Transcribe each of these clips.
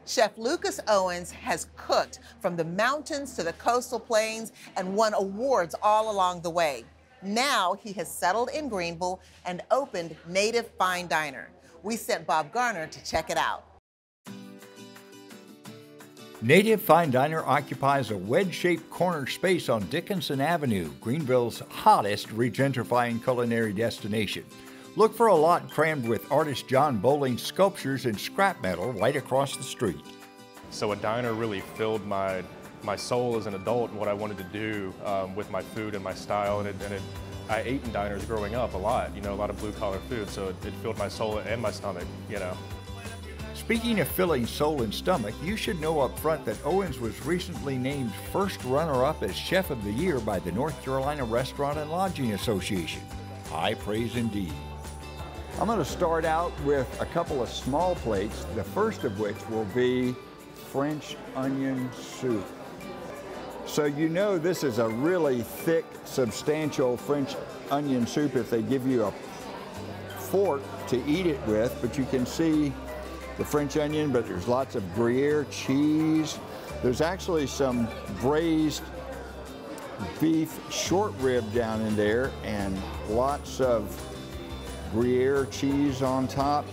Chef Lucas Owens has cooked from the mountains to the coastal plains and won awards all along the way. Now he has settled in Greenville and opened Native Fine Diner. We sent Bob Garner to check it out. Native Fine Diner occupies a wedge-shaped corner space on Dickinson Avenue, Greenville's hottest regentrifying culinary destination. Look for a lot crammed with artist John Bowling's sculptures in scrap metal right across the street. So a diner really filled my soul as an adult and what I wanted to do with my food and my style. I ate in diners growing up a lot, a lot of blue-collar food, so it filled my soul and my stomach, Speaking of filling soul and stomach, you should know up front that Owens was recently named first runner-up as Chef of the Year by the North Carolina Restaurant and Lodging Association. High praise indeed. I'm going to start out with a couple of small plates, the first of which will be French onion soup. So this is a really thick, substantial French onion soup if they give you a fork to eat it with, but you can see the French onion, but there's lots of Gruyere cheese. There's actually some braised beef short rib down in there and lots of Gruyere cheese on top.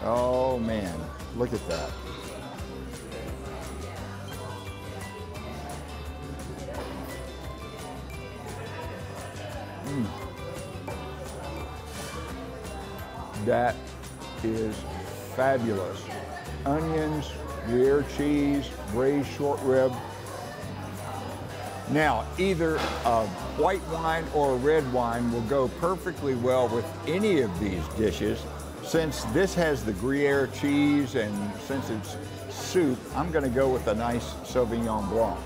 Oh man, look at that. That is fabulous. Onions, Gruyere cheese, braised short rib. Now, either a white wine or a red wine will go perfectly well with any of these dishes. Since this has the Gruyere cheese and since it's soup, I'm going to go with a nice Sauvignon Blanc.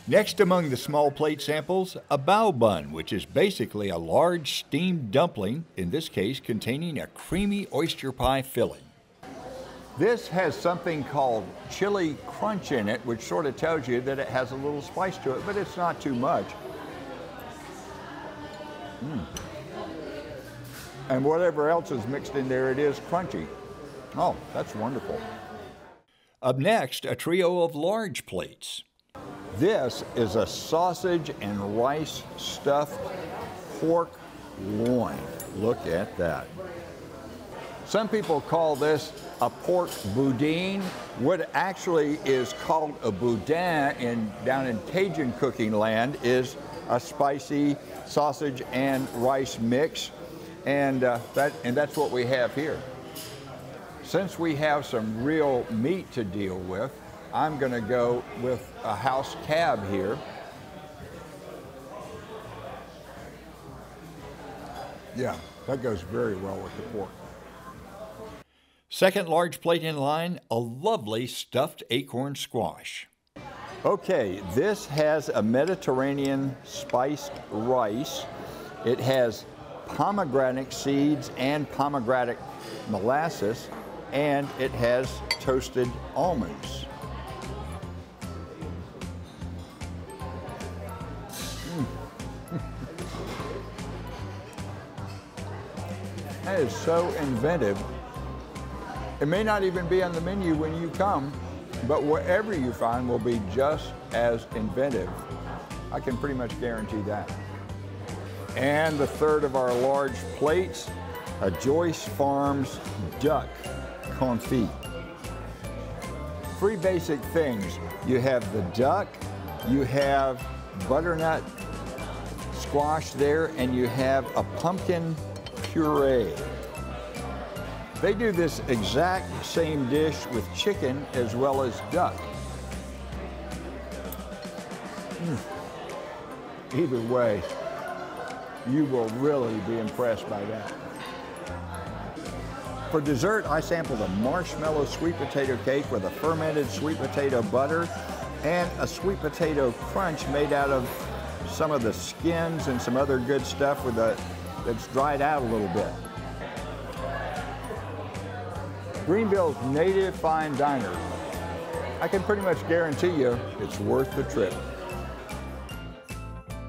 Next among the small plate samples, a bao bun, which is basically a large steamed dumpling, in this case containing a creamy oyster pie filling. This has something called chili crunch in it, which sort of tells you that it has a little spice to it, but it's not too much. And whatever else is mixed in there, it is crunchy. Oh, that's wonderful. Up next, a trio of large plates. This is a sausage and rice stuffed pork loin. Look at that. Some people call this a pork boudin. What actually is called a boudin down in Cajun cooking land is a spicy sausage and rice mix, and that's what we have here. Since we have some real meat to deal with, I'm going to go with a house cab here. Yeah, that goes very well with the pork. Second large plate in line, a lovely stuffed acorn squash. Okay, this has a Mediterranean spiced rice. It has pomegranate seeds and pomegranate molasses, and it has toasted almonds. That is so inventive. It may not even be on the menu when you come, but whatever you find will be just as inventive. I can pretty much guarantee that. And the third of our large plates, a Joyce Farms duck confit. Three basic things. You have the duck, you have butternut squash there, and you have a pumpkin puree. They do this exact same dish with chicken as well as duck. Either way, you will really be impressed by that. For dessert, I sampled a marshmallow sweet potato cake with a fermented sweet potato butter and a sweet potato crunch made out of some of the skins and some other good stuff that's dried out a little bit. Greenville's Native Fine Diner. I can pretty much guarantee you it's worth the trip.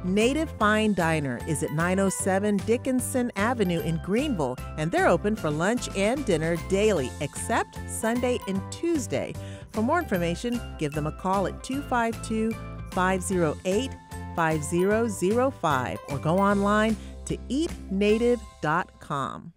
Native Fine Diner is at 907 Dickinson Avenue in Greenville, and they're open for lunch and dinner daily, except Sunday and Tuesday. For more information, give them a call at 252-508-5005 or go online to eatnative.com.